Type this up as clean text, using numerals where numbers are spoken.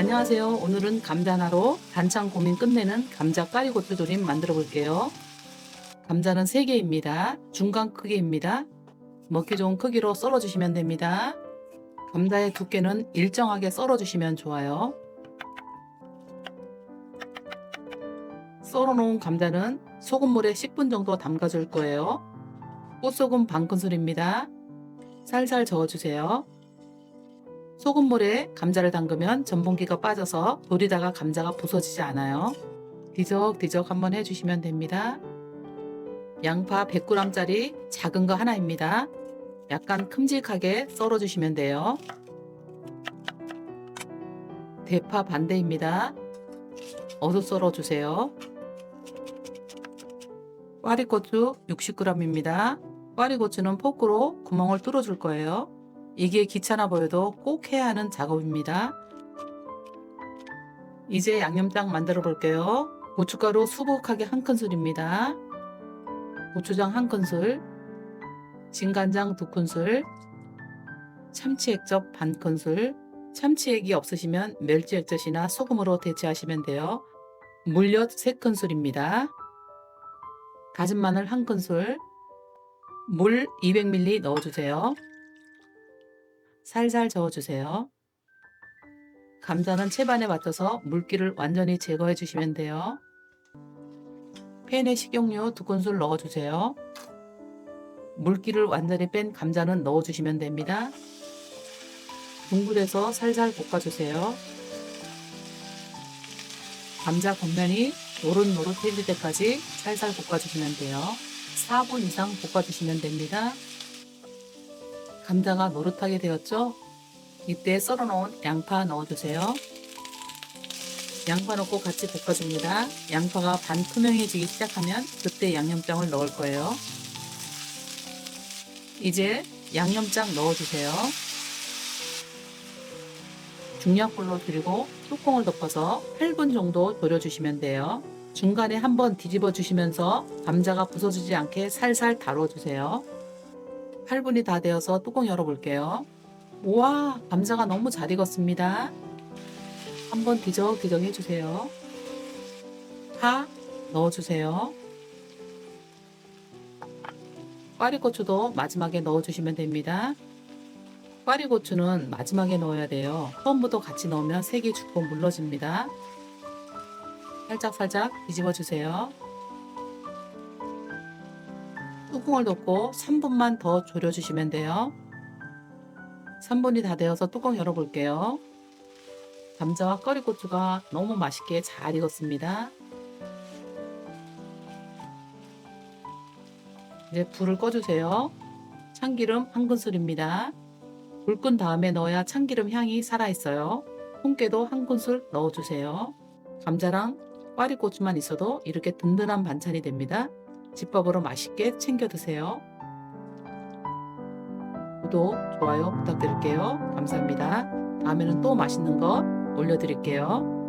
안녕하세요. 오늘은 감자나로 반찬 고민 끝내는 감자 까리고추 조림 만들어 볼게요. 감자는 3개입니다. 중간 크기입니다. 먹기 좋은 크기로 썰어 주시면 됩니다. 감자의 두께는 일정하게 썰어 주시면 좋아요. 썰어 놓은 감자는 소금물에 10분 정도 담가 줄 거예요. 꽃소금 반 큰술입니다. 살살 저어 주세요. 소금물에 감자를 담그면 전분기가 빠져서 졸이다가 감자가 부서지지 않아요. 뒤적뒤적 한번 해주시면 됩니다. 양파 100g짜리 작은 거 하나입니다. 약간 큼직하게 썰어 주시면 돼요. 대파 반대입니다. 어슷 썰어 주세요. 꽈리고추 60g입니다. 꽈리고추는 포크로 구멍을 뚫어 줄 거예요. 이게 귀찮아 보여도 꼭 해야 하는 작업입니다. 이제 양념장 만들어 볼게요. 고춧가루 수북하게 1큰술입니다. 고추장 1큰술, 진간장 2큰술, 참치액젓 반 큰술, 참치액이 없으시면 멸치액젓이나 소금으로 대체하시면 돼요. 물엿 3큰술입니다. 다진 마늘 1큰술, 물 200ml 넣어주세요. 살살 저어주세요. 감자는 채반에 맞춰서 물기를 완전히 제거해 주시면 돼요. 팬에 식용유 2큰술 넣어주세요. 물기를 완전히 뺀 감자는 넣어주시면 됩니다. 중불에서 살살 볶아주세요. 감자 겉면이 노릇노릇해질 때까지 살살 볶아주시면 돼요. 4분 이상 볶아주시면 됩니다. 감자가 노릇하게 되었죠? 이때 썰어놓은 양파 넣어주세요. 양파 넣고 같이 볶아줍니다. 양파가 반 투명해지기 시작하면 그때 양념장을 넣을 거예요. 이제 양념장 넣어주세요. 중약불로 줄이고 뚜껑을 덮어서 8분 정도 졸여주시면 돼요. 중간에 한번 뒤집어 주시면서 감자가 부서지지 않게 살살 다뤄주세요. 8분이 다 되어서 뚜껑 열어볼게요. 우와, 감자가 너무 잘 익었습니다. 한번 뒤적뒤적 해주세요. 파 넣어주세요. 꽈리고추도 마지막에 넣어주시면 됩니다. 꽈리고추는 마지막에 넣어야 돼요. 처음부터 같이 넣으면 색이 죽고 물러집니다. 살짝살짝 뒤집어 주세요. 뚜껑을 덮고 3분만 더 졸여주시면 돼요. 3분이 다 되어서 뚜껑 열어볼게요. 감자와 꽈리고추가 너무 맛있게 잘 익었습니다. 이제 불을 꺼주세요. 참기름 1큰술입니다. 불 끈 다음에 넣어야 참기름 향이 살아있어요. 통깨도 1큰술 넣어주세요. 감자랑 꽈리고추만 있어도 이렇게 든든한 반찬이 됩니다. 집밥으로 맛있게 챙겨 드세요. 구독, 좋아요 부탁드릴게요. 감사합니다. 다음에는 또 맛있는 거 올려드릴게요.